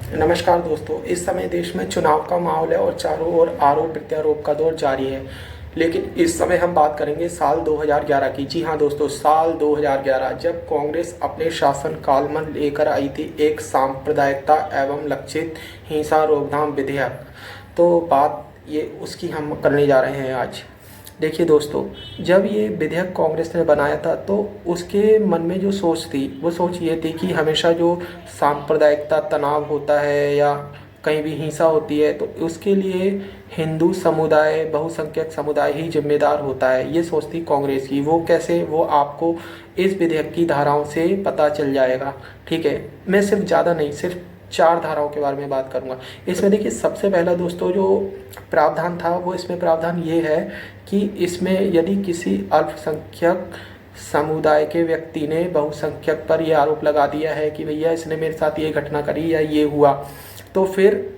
नमस्कार दोस्तों। इस समय देश में चुनाव का माहौल है और चारों ओर आरोप प्रत्यारोप का दौर जारी है। लेकिन इस समय हम बात करेंगे साल 2011 की। जी हाँ दोस्तों, साल 2011 जब कांग्रेस अपने शासन काल में लेकर आई थी एक सांप्रदायिकता एवं लक्षित हिंसा रोकथाम विधेयक। तो बात ये उसकी हम करने जा रहे हैं आज। देखिए दोस्तों, जब ये विधेयक कांग्रेस ने बनाया था तो उसके मन में जो सोच थी वो सोच ये थी कि हमेशा जो सांप्रदायिकता तनाव होता है या कहीं भी हिंसा होती है तो उसके लिए हिंदू समुदाय, बहुसंख्यक समुदाय ही जिम्मेदार होता है। ये सोच थी कांग्रेस की। वो कैसे, वो आपको इस विधेयक की धाराओं से पता चल जाएगा। ठीक है, मैं सिर्फ ज़्यादा नहीं, सिर्फ 4 धाराओं के बारे में बात करूंगा। इसमें देखिए, सबसे पहला दोस्तों जो प्रावधान था वो इसमें प्रावधान ये है कि इसमें यदि किसी अल्पसंख्यक समुदाय के व्यक्ति ने बहुसंख्यक पर यह आरोप लगा दिया है कि भैया इसने मेरे साथ ये घटना करी या ये हुआ, तो फिर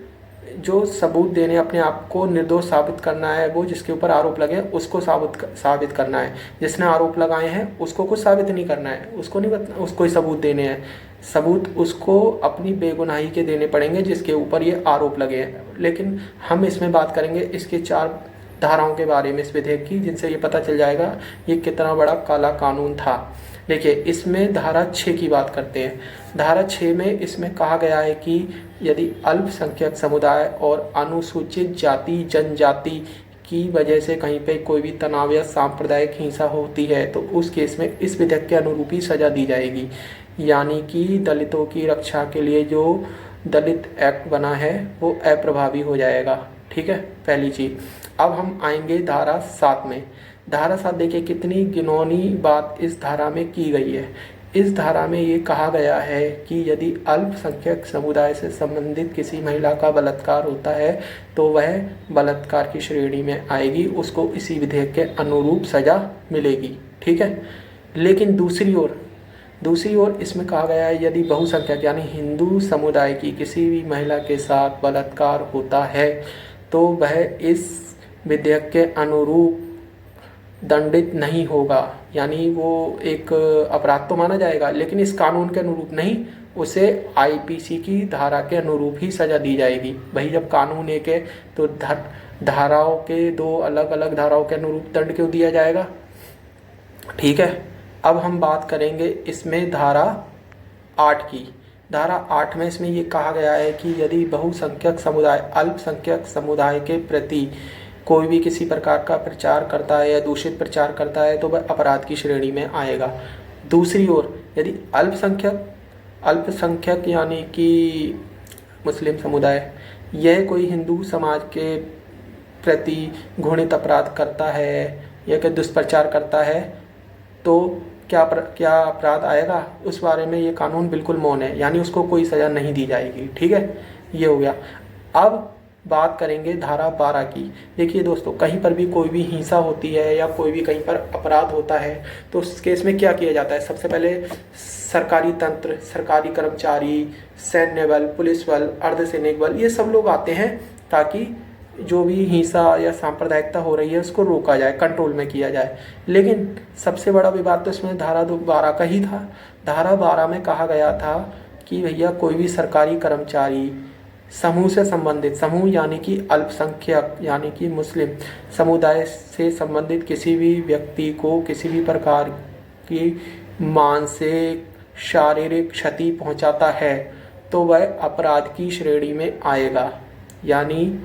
जो सबूत देने, अपने आप को निर्दोष साबित करना है, वो जिसके ऊपर आरोप लगे उसको साबित करना है। जिसने आरोप लगाए हैं उसको कुछ साबित नहीं करना है, उसको नहीं उसको ही सबूत देने हैं। सबूत उसको अपनी बेगुनाही के देने पड़ेंगे जिसके ऊपर ये आरोप लगे हैं। लेकिन हम इसमें बात करेंगे इसके 4 धाराओं के बारे में इस विधेयक की, जिनसे ये पता चल जाएगा ये कितना बड़ा काला कानून था। देखिए, इसमें धारा 6 की बात करते हैं। धारा 6 में इसमें कहा गया है कि यदि अल्पसंख्यक समुदाय और अनुसूचित जाति जनजाति की वजह से कहीं पे कोई भी तनाव या सांप्रदायिक हिंसा होती है तो उस केस में इस विधेयक के अनुरूप ही सजा दी जाएगी। यानी कि दलितों की रक्षा के लिए जो दलित एक्ट बना है वो अप्रभावी हो जाएगा। ठीक है, पहली चीज। अब हम आएंगे धारा 7 में। धारा 7 देखिए कितनी घिनौनी बात इस धारा में की गई है। इस धारा में ये कहा गया है कि यदि अल्पसंख्यक समुदाय से संबंधित किसी महिला का बलात्कार होता है तो वह बलात्कार की श्रेणी में आएगी, उसको इसी विधेयक के अनुरूप सजा मिलेगी। ठीक है, लेकिन दूसरी ओर इसमें कहा गया है यदि बहुसंख्यक यानी हिंदू समुदाय की किसी भी महिला के साथ बलात्कार होता है तो वह इस विधेयक के अनुरूप दंडित नहीं होगा। यानी वो एक अपराध तो माना जाएगा लेकिन इस कानून के अनुरूप नहीं, उसे आईपीसी की धारा के अनुरूप ही सजा दी जाएगी। भाई जब कानून एक है तो धाराओं के 2 अलग अलग धाराओं के अनुरूप दंड क्यों दिया जाएगा। ठीक है, अब हम बात करेंगे इसमें धारा 8 की। धारा 8 में इसमें ये कहा गया है कि यदि बहुसंख्यक समुदाय अल्पसंख्यक समुदाय के प्रति कोई भी किसी प्रकार का प्रचार करता है या दूषित प्रचार करता है तो वह अपराध की श्रेणी में आएगा। दूसरी ओर यदि अल्पसंख्यक यानी कि मुस्लिम समुदाय यह कोई हिंदू समाज के प्रति घृणित अपराध करता है या कि दुष्प्रचार करता है तो क्या अपराध आएगा, उस बारे में ये कानून बिल्कुल मौन है। यानी उसको कोई सज़ा नहीं दी जाएगी। ठीक है, ये हो गया। अब बात करेंगे धारा 12 की। देखिए दोस्तों, कहीं पर भी कोई भी हिंसा होती है या कोई भी कहीं पर अपराध होता है तो उस केस में क्या किया जाता है। सबसे पहले सरकारी तंत्र, सरकारी कर्मचारी, सैन्य बल, पुलिस बल, अर्धसैनिक बल, ये सब लोग आते हैं ताकि जो भी हिंसा या सांप्रदायिकता हो रही है उसको रोका जाए, कंट्रोल में किया जाए। लेकिन सबसे बड़ा विवाद तो इसमें धारा 12 का ही था। धारा 12 में कहा गया था कि भैया कोई भी सरकारी कर्मचारी समूह से संबंधित, समूह यानी कि अल्पसंख्यक यानी कि मुस्लिम समुदाय से संबंधित किसी भी व्यक्ति को किसी भी प्रकार की मानसिक शारीरिक क्षति पहुंचाता है तो वह अपराध की श्रेणी में आएगा। यानी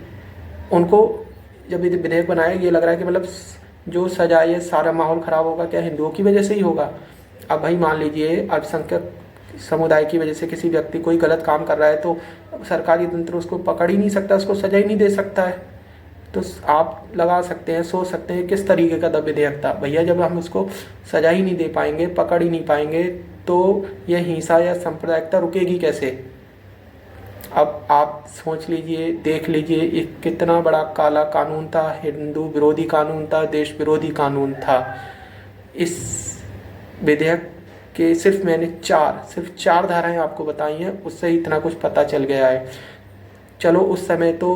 उनको जब विधेयक बनाया ये लग रहा है कि मतलब जो सजा, ये सारा माहौल ख़राब होगा क्या हिंदुओं की वजह से ही होगा। अब भाई मान लीजिए अल्पसंख्यक समुदाय की वजह से किसी व्यक्ति कोई गलत काम कर रहा है तो सरकारी तंत्र उसको पकड़ ही नहीं सकता, उसको सजा ही नहीं दे सकता है। तो आप लगा सकते हैं, सोच सकते हैं किस तरीके का विधेयक था। भैया जब हम उसको सजा ही नहीं दे पाएंगे, पकड़ ही नहीं पाएंगे तो यह हिंसा या सांप्रदायिकता रुकेगी कैसे। अब आप सोच लीजिए, देख लीजिए, एक कितना बड़ा काला कानून था, हिंदू विरोधी कानून था, देश विरोधी कानून था। इस विधेयक के मैंने सिर्फ चार धाराएं आपको बताई हैं, उससे इतना कुछ पता चल गया है। चलो उस समय तो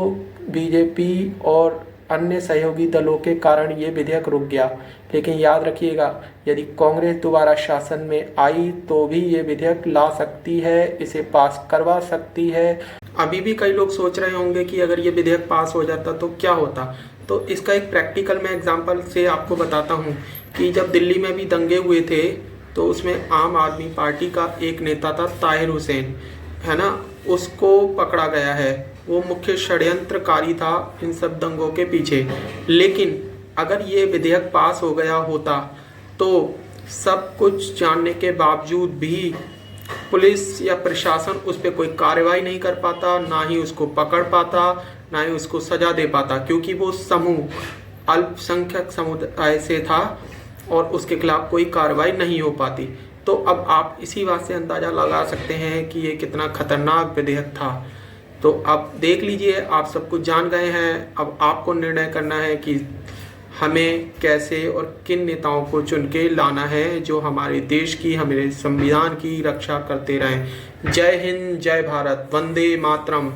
बीजेपी और अन्य सहयोगी दलों के कारण ये विधेयक रुक गया। लेकिन याद रखिएगा, यदि कांग्रेस दोबारा शासन में आई तो भी ये विधेयक ला सकती है, इसे पास करवा सकती है। अभी भी कई लोग सोच रहे होंगे कि अगर ये विधेयक पास हो जाता तो क्या होता। तो इसका एक प्रैक्टिकल मैं एग्जांपल से आपको बताता हूँ कि जब दिल्ली में भी दंगे हुए थे तो उसमें आम आदमी पार्टी का एक नेता था ताहिर हुसैन, है ना, उसको पकड़ा गया है। वो मुख्य षड्यंत्रकारी था इन सब दंगों के पीछे। लेकिन अगर ये विधेयक पास हो गया होता तो सब कुछ जानने के बावजूद भी पुलिस या प्रशासन उस पर कोई कार्रवाई नहीं कर पाता, ना ही उसको पकड़ पाता, ना ही उसको सजा दे पाता, क्योंकि वो समूह अल्पसंख्यक समुदाय से था और उसके खिलाफ कोई कार्रवाई नहीं हो पाती। तो अब आप इसी बात से अंदाज़ा लगा सकते हैं कि ये कितना खतरनाक विधेयक था। तो अब देख लीजिए, आप सब कुछ जान गए हैं। अब आपको निर्णय करना है कि हमें कैसे और किन नेताओं को चुन के लाना है जो हमारे देश की, हमारे संविधान की रक्षा करते रहें। जय हिंद, जय भारत, वंदे मातरम।